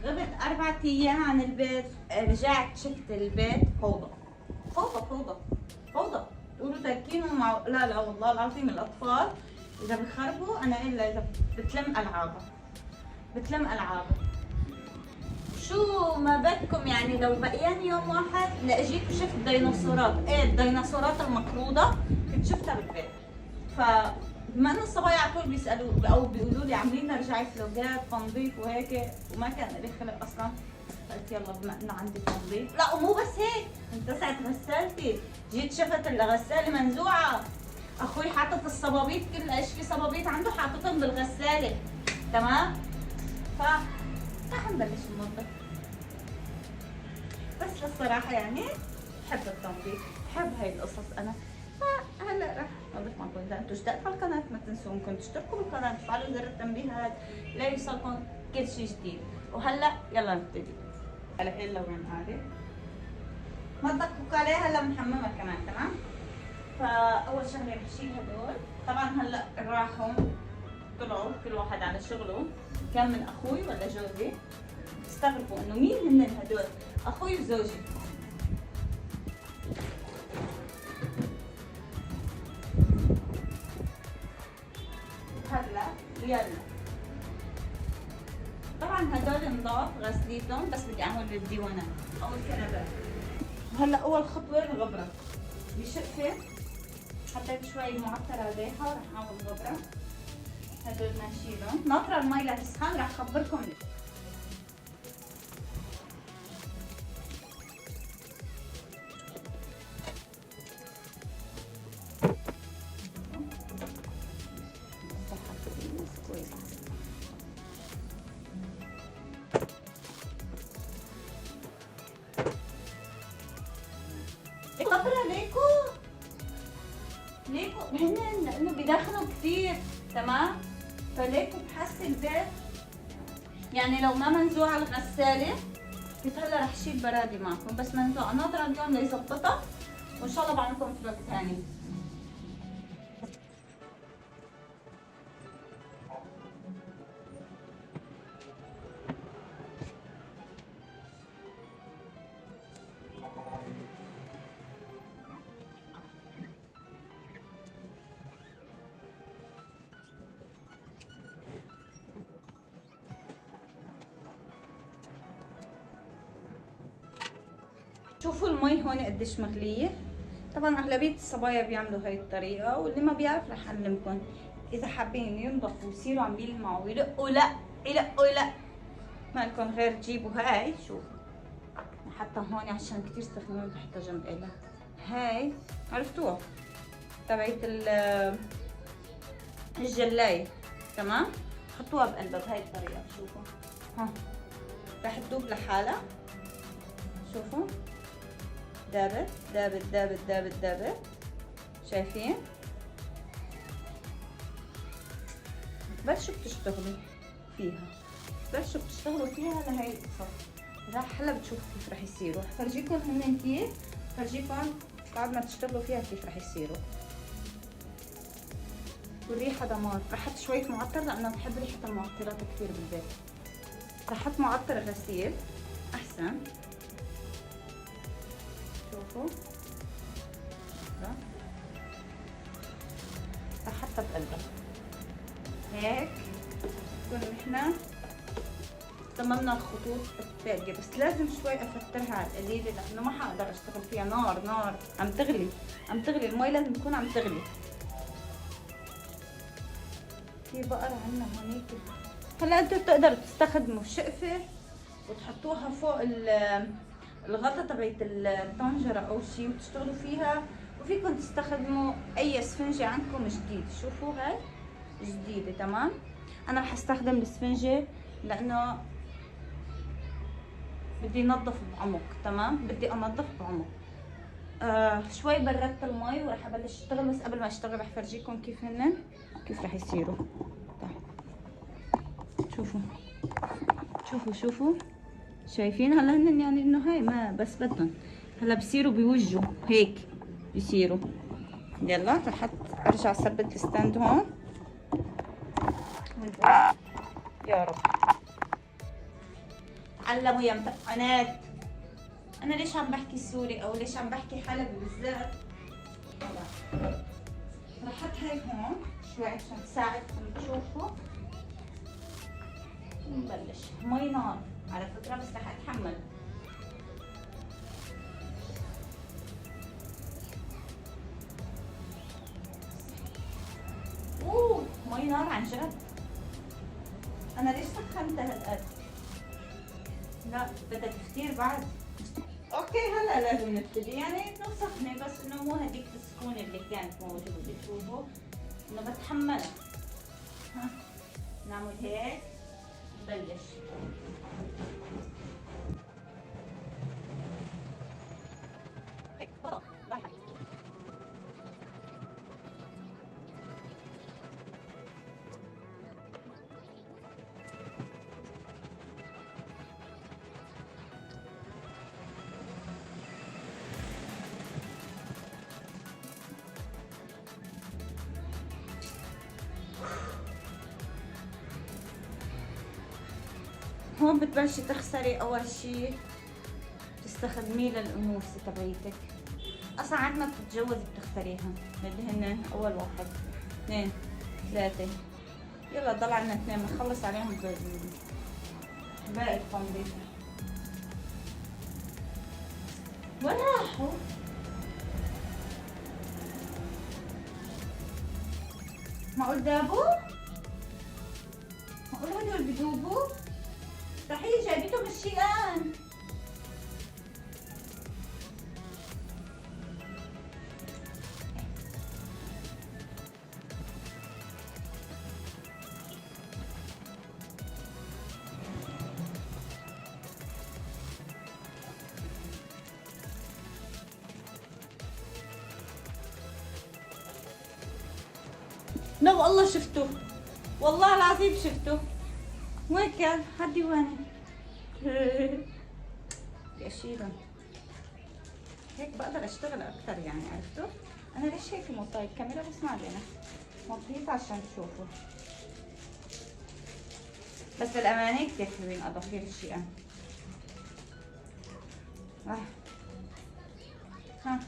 غبت 4 ايام عن البيت، رجعت شفت البيت فوضى فوضى فوضى فوضى. تقولوا تركينهم مع لا لا والله العظيم الاطفال اذا بخربوا انا الا اذا بتلم العابها، بتلم العابها. شو ما بدكم يعني، لو بقيان يوم واحد لاجيت وشفت ديناصورات، ايه الديناصورات المقروضه كنت شفتها بالبيت. فبما انه الصبايا على طول بيسالوا او بيقولوا لي عاملين لنا رجعي فلوجات تنظيف وهيك، وما كان لي خلق اصلا، قلت يلا بما انه عندي تنظيف. لا ومو بس هيك، انتزعت غسالتي، جيت شفت الغساله منزوعه، اخوي حاطط الصبابيط كلها، ايش في صبابيط عنده حاططهم بالغساله، تمام. ف رح نبلش ننظف. بس للصراحه يعني بحب التنظيف، بحب هاي القصص انا. فهلا رح نضيف معكم. اذا انتم جداد على القناه ما تنسوا انكم تشتركوا بالقناه وتفعلوا زر التنبيهات ليوصلكم كل شيء جديد. وهلا يلا نبتدي. هلا ايه اللون هذه؟ ما تدققوا عليها، هلا محممه كمان، تمام؟ فاول شغله رح اشيل هدول. طبعا هلا راحوا طلعوا كل واحد على شغله، كان من اخوي ولا جوزي. استغربوا انه مين هن هدول؟ اخوي وزوجي. هلا يلا طبعا هدول نضاف غسليتهم، بس بدي اعمل بالديوانات او الكنبات. هلا اول خطوه الغبره بشقفه، حطيت شوي معطر عليها ورح اعمل غبره. هدول نشيلهم، ناطره المي لتسخن، رح اخبركم ليش. غبره ليكو هن لانه بدخنوا كثير، تمام؟ فليكو بحس البيت يعني لو ما منزوعه الغساله، كنت هلا رح شيل برادي معكم، بس منزوعه ناطره اليوم ليظبطها، وان شاء الله بعملكم فلوق ثاني. شوفوا المي هون قديش مغليه. طبعا اغلبيه الصبايا بيعملوا هاي الطريقه، واللي ما بيعرف رح اعلمكم. اذا حابين ينضفوا ويصيروا عم بيلمعوا ويلقوا، لا يلقوا لا، ما لكم غير تجيبوا هاي. شوفوا حتى هون عشان كثير استخدموها تحت جنب إلها، هاي عرفتوها تبعت الجلاية، تمام؟ حطوها بقلبها بهاي الطريقه. شوفوا ها رح تذوب لحالها. شوفوا دابت دابت دابت دابت دابت، شايفين؟ بلشوا بتشتغلوا فيها، بلشوا بتشتغلوا فيها لهي القصص. راح هلا بتشوفوا كيف رح يصيروا، رح فرجيكم هن كيف، فرجيكم بعد ما تشتغلوا فيها كيف رح يصيروا. والريحة دمار. رح احط شوية معطر لأنه بحب ريحة المعطرات كثير بالبيت. رح احط معطر غسيل أحسن. شوفوا رح احطها بقلبها هيك، نكون نحنا تممنا الخطوط الباقية. بس لازم شوي افترها على القليلة لأنه ما حقدر اشتغل فيها، نار عم تغلي، عم تغلي المي، لازم تكون عم تغلي. في بقرة عنا هونيك. هلا انتوا بتقدروا تستخدموا شقفة وتحطوها فوق الغطا تبعت الطنجرة او شي وتشتغلوا فيها، وفيكم تستخدموا اي اسفنجة عندكم جديد. شوفوا هاي جديدة، تمام؟ انا رح استخدم الاسفنجة لانه بدي انظف بعمق، تمام؟ بدي انظف بعمق. شوي بردت المي ورح ابلش اشتغل، بس قبل ما اشتغل رح فرجيكم كيف هن كيف رح يصيروا. شوفوا شوفوا شايفين؟ هلا هن يعني انه هاي ما بس بدهم هلا بصيروا بوجهوا هيك بصيروا. يلا رح ارجع اثبت الستاند هون. يا رب علموا يا متقنات. انا ليش عم بحكي سوري او ليش عم بحكي حلبي بالذات؟ رح احط هيك هون شوي عشان تساعدكم تشوفوا. نبلش مي نار على فكرة، بس رح اتحمل. اوه مي نار عن جد. انا ليش سخنتها هالقد؟ لا بدها كثير بعد. اوكي هلا لازم نبتدي، يعني انه سخنه بس انه مو هذيك السكونه اللي كانت موجوده. شوفوا انه بتحملها. ها نعمل هيك نبلش. هون بتبلشي تخسري اول شي تستخدميه للانوثه تبعيتك. اصلا عاد ما بتتجوزي بتختاريها. بدي هن اول واحد 2 3. يلا ضل عنا 2 بنخلص عليهم باقي التنظيف. وين راحوا؟ معقول دابوا؟ معقول هدول بدوبوا؟ صحيح جايبتهم الشيئان. لا والله شفته، والله العظيم شفته. وين كان؟ حدي وين؟ يا شيرة هيك بقدر اشتغل اكثر يعني، عرفتوا؟ انا ليش هيك موطية الكاميرا؟ بس ما علينا، موطيت عشان تشوفوا. بس للأمانة كتير حلوين اظافير الشيئان. ها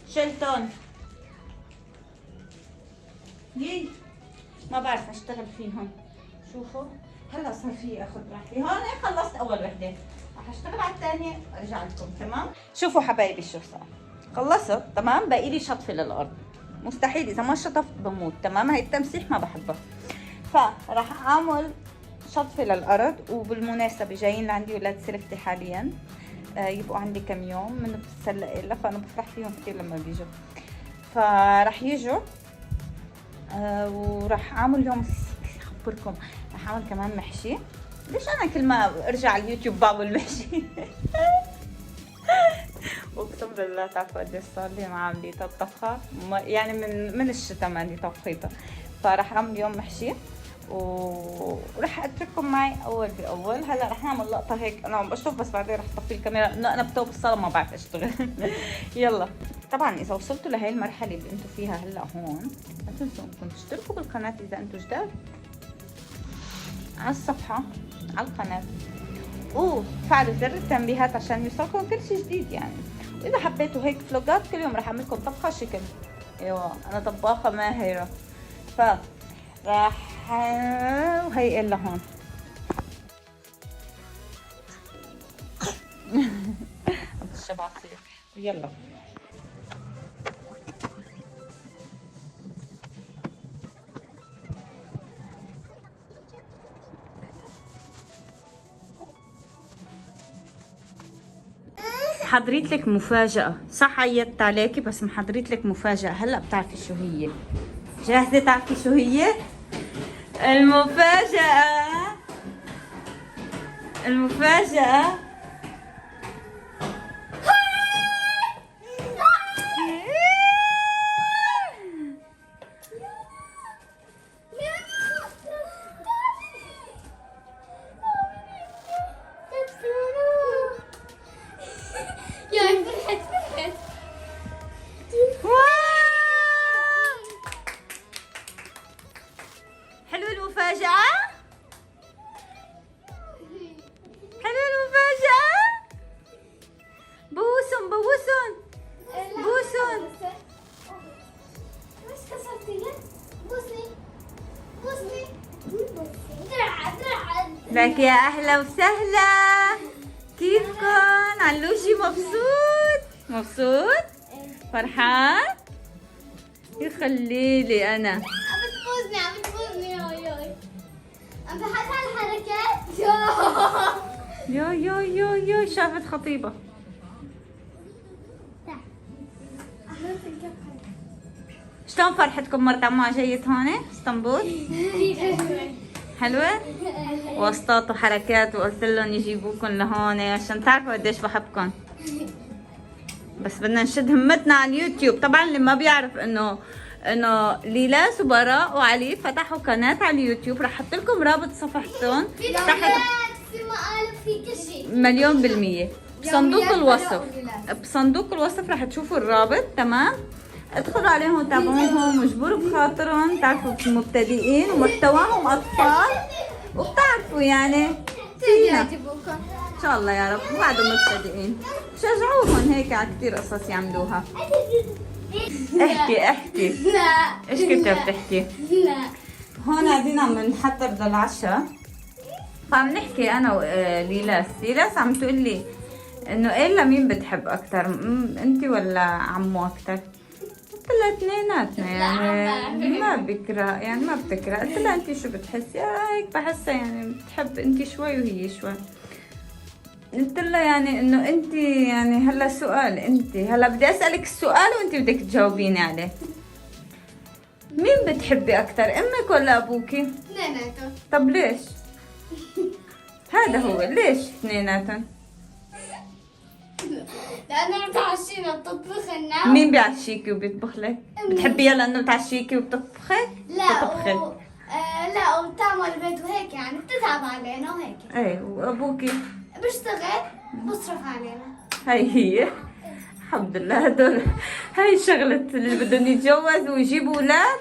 شلتون يي ما بعرف اشتغل فيهم. شوفوا هلا صار في اخذ راحتي. هون خلصت اول وحده، رح اشتغل على الثانيه وارجع لكم. تمام؟ شوفوا حبايبي شو صار. خلصت تمام، باقي لي شطفه للارض. مستحيل اذا ما شطفت بموت. تمام؟ هي التمسيح ما بحبه، فراح اعمل شطفه للارض. وبالمناسبه جايين لعندي ولاد سلفتي حاليا، يبقوا عندي كم يوم من بتتسلق لها، فانا بفرح فيهم كثير لما بيجوا. فراح يجوا وراح اعمل اليوم اخبركم راح اعمل كمان محشي. ليش انا كل ما ارجع على اليوتيوب بعمل محشي؟ اقسم بالله تعرفوا قديش صار لي ما عمليتها الطبخه، يعني من الشتاء ماني طبخيتها. فراح اعمل اليوم محشي وراح اترككم معي اول باول. هلا رح نعمل لقطه هيك انا عم بشوف، بس بعدين رح طفي الكاميرا لانه انا بتوب الصاله ما بعرف اشتغل. يلا طبعا اذا وصلتوا لهي المرحله اللي انتم فيها هلا هون، لا تنسوا انكم تشتركوا بالقناه اذا انتم جداد على الصفحه على القناه، وفعلوا زر التنبيهات عشان يوصلكم كل شيء جديد يعني. واذا حبيتوا هيك فلوجات كل يوم رح اعمل لكم طبخه شكل. ايوه انا طباخه ماهره. راح وهي إلا هون. بشرب عصير. يلا حضريت لك مفاجأة. صح عيطت عليكي بس محضريت لك مفاجأة. هلا بتعرفي شو هي. جاهزة تعرفي شو هي؟ المفاجأة حلوة المفاجأة؟ لك يا اهلا وسهلا، كيفكن؟ علوشي مبسوط فرحان؟ يخليلي انا. عم تفوزني يوي عم بحط على الحركات. يو شافت خطيبة. شلون فرحتكم مرت عمها جيت هون اسطنبول؟ حلوة؟ واسطات وحركات وقلت لهم يجيبوكم لهون عشان تعرفوا قديش بحبكم. بس بدنا نشد همتنا على اليوتيوب. طبعا اللي ما بيعرف انه ليلاس وبراء وعلي فتحوا قناة على اليوتيوب، رح احط لكم رابط صفحتهم تحت. في مقالب في كل شيء 1,000,000%. بصندوق الوصف رح تشوفوا الرابط. تمام، ادخلوا عليهم وتابعوهم واجبروا بخاطرهم. تعرفوا مبتدئين ومحتواهم اطفال وبتعرفوا يعني فينا ان شاء الله يا رب. بعدهم مبتدئين شجعوهم هيك على كثير قصص يعملوها. احكي لا ايش كنت بتحكي؟ لا هون قاعدين عم نحضر للعشاء، فعم نحكي انا وليلاس عم تقول لي انه ايه مين بتحب اكثر، انت ولا عمو اكثر؟ قلت لها اثنيناتنا يعني ما بتكره. قلت لها انت شو بتحسي؟ هيك بحسها يعني بتحب انت شوي وهي شوي. قلت لها يعني انه انت يعني هلا سؤال، انت هلا بدي اسالك السؤال وانت بدك تجاوبيني عليه. مين بتحبي اكثر، امك ولا ابوكي؟ اثنيناتهم. طب ليش؟ هذا هو ليش اثنيناتهم؟ لأنه بتعشينا بتطبخ لنا. مين بيعشيكي وبيطبخ لك؟ بتحبيها لانه بتعشيكي وبتطبخي؟ لا لا وبتعمل البيت وهيك يعني بتتعب علينا وهيك. ايه وابوكي؟ بشتغل بصرف علينا. هي الحمد لله. هاي شغلة اللي بدهم يتجوزوا ويجيبوا اولاد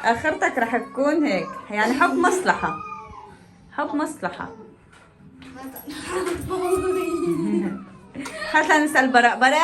اخرتك رح تكون هيك يعني حب مصلحة. هلا نسأل براء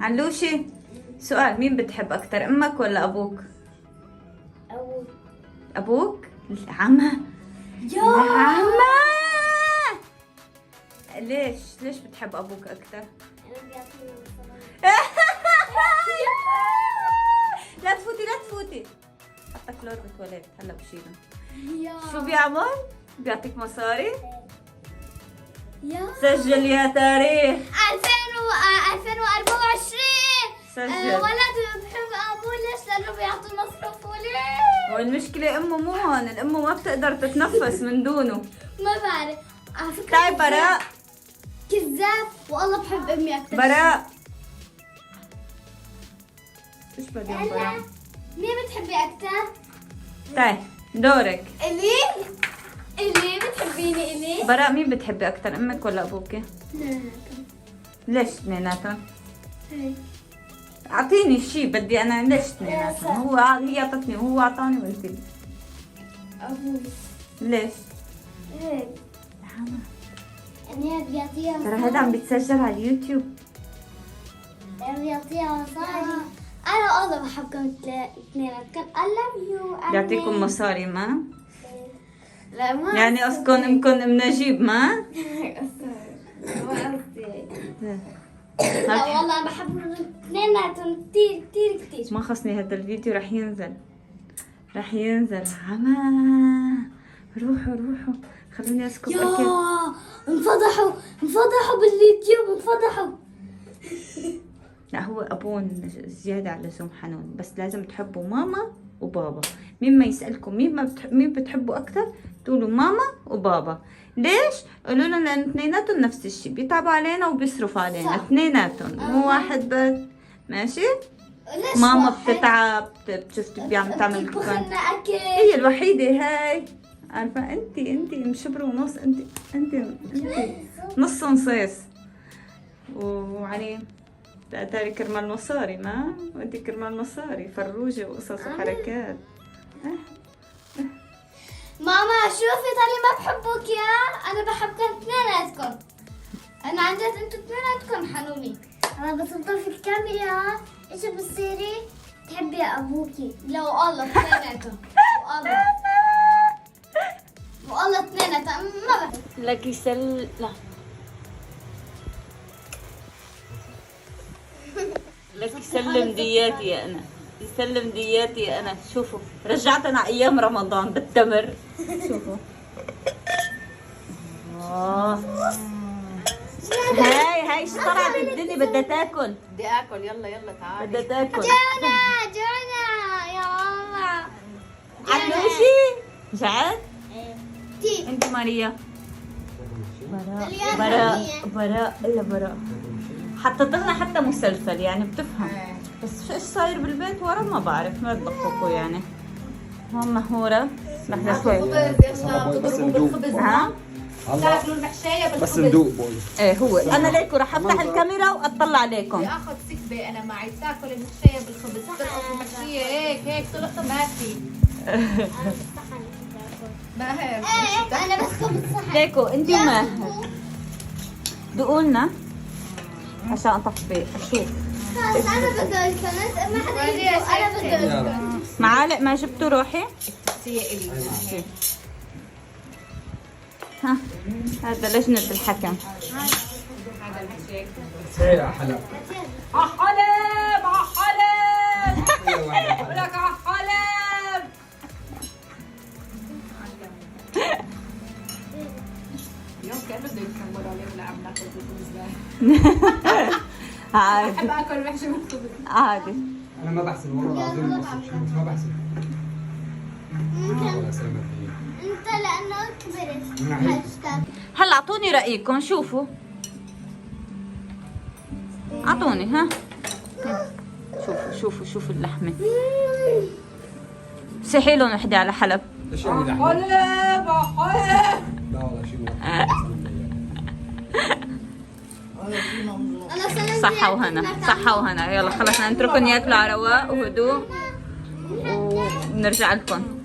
علوشي سؤال، مين بتحب اكثر، امك ولا ابوك؟ ابوك؟ العمى؟ العمى؟ ليش بتحب ابوك اكثر؟ لا تفوتي حطك لور بتولد هلا بشيلهم. شو بيعمل؟ بيعطيك مصاري؟ سجل يا تاريخ 2024. سجل. ولد بحب ابوه ليش؟ لانه بيعطي مصروف وليه؟ والمشكلة امه مو هون، الام ما بتقدر تتنفس من دونه. ما بعرف على فكرة. تعي براء. كذاب والله بحب امي اكثر. براء ايش بدي براء؟ مين بتحبي اكثر؟ تعي دورك. الي بتحبيني الي؟ براء مين بتحبي اكثر، امك ولا ابوك؟ ليش اثنيناتهم؟ اعطيني شيء بدي انا. ليش اثنيناتهم؟ هي اعطتني وهو اعطاني وانت ابوي. ليش؟ هيك يعني بيعطيها ترى هذا عم بيتسجل على اليوتيوب. بيعطيها مصاري. انا والله بحبكم اثنيناتكم. I love you. بيعطيكم مصاري ما؟ لا ما يعني قصدكم امكم نجيب ما؟ ما قصدي. لا والله بحب اثنيناتهم كثير. ما خصني هذا الفيديو رح ينزل عما. روحوا خلوني اسكت اكل. انفضحوا باليوتيوب انفضحوا. لا هو ابون زيادة على اللزوم حنون، بس لازم تحبوا ماما وبابا. مين ما يسألكم مين بتحبوا اكثر تقولوا ماما وبابا. ليش؟ قولوا لهم لان اثنيناتهم نفس الشيء، بيتعبوا علينا وبيصرفوا علينا اثنيناتهم مو واحد بس. ماشي؟ ماما بتتعب بتشوفتي عم تعمل كمان. هي الوحيدة هاي عارفة. انت مشبرة ونص. انت نص نصيص. وعلي تقدري كرمال مصاري ما؟ وانت كرمال مصاري فروجة وقصص وحركات. ماما شوفي ترى ما بحبك انا بحبكم اثنيناتكم. انا عن جد انتوا اثنيناتكم حنوني. انا بس بضل في الكاميرا ايش بتصيري؟ تحبي ابوكي. لا والله اثنيناتكم والله. لك يسل لا لك يسلم دياتي يا انا، يسلم دياتي يا انا. شوفوا رجعتنا ايام رمضان بالتمر. شوفوا هاي ايش طلعت الدنيا بدها تاكل. بدي اكل. يلا يلا تعالي. بدها تاكل. جونا يا ماما. علوشي جعت؟ تي انت ماريا. براء الا براء حطت لنا حتى مسلسل يعني بتفهم. بس ايش صاير بالبيت ورا ما بعرف، ما تدققوا يعني. هون مهورة لحظة شوي. خبز يلا بتضربوا بالخبز. ها؟ تاكلوا المحشية بالخبز. بس ندوق بقول. ايه هو انا ليكو رح افتح الكاميرا واطلع عليكم. بدي اخذ سكبة انا معي. تاكل المحشية بالخبز. تلقط المحشية هيك تلقط ما في. ما هي. انا بس خبز صحن. ليكو انت وما دوقوا لنا عشان اطفي اشوف. خلاص انا بدي ما حدا يدوق. انا بدي معالق ما جبتوا روحي؟ هي الي. ها هذا لجنة الحكم. ايه يا حلا. حلب حلب. لك حلب. اليوم كان بده يكملوا عليه ولا عم ناكل بالخبز. عادي بحب اكل محشي بالخبز. عادي. انا ما بحسب والله العظيم، بس ما بحسب. ولا سلامة فيه. انت لانه كبرت. من ناحية. هلا اعطوني رايكم. شوفوا اعطوني ها. شوفوا اللحمه. سحي لهم وحده على حلب. ايش يعني لحمة؟ حلب حلب. لا والله شو. انا سلمت صحة وهنا صحة وهنا. يلا خلص نتركهم ياكلوا على رواق وهدوء ونرجع لكم.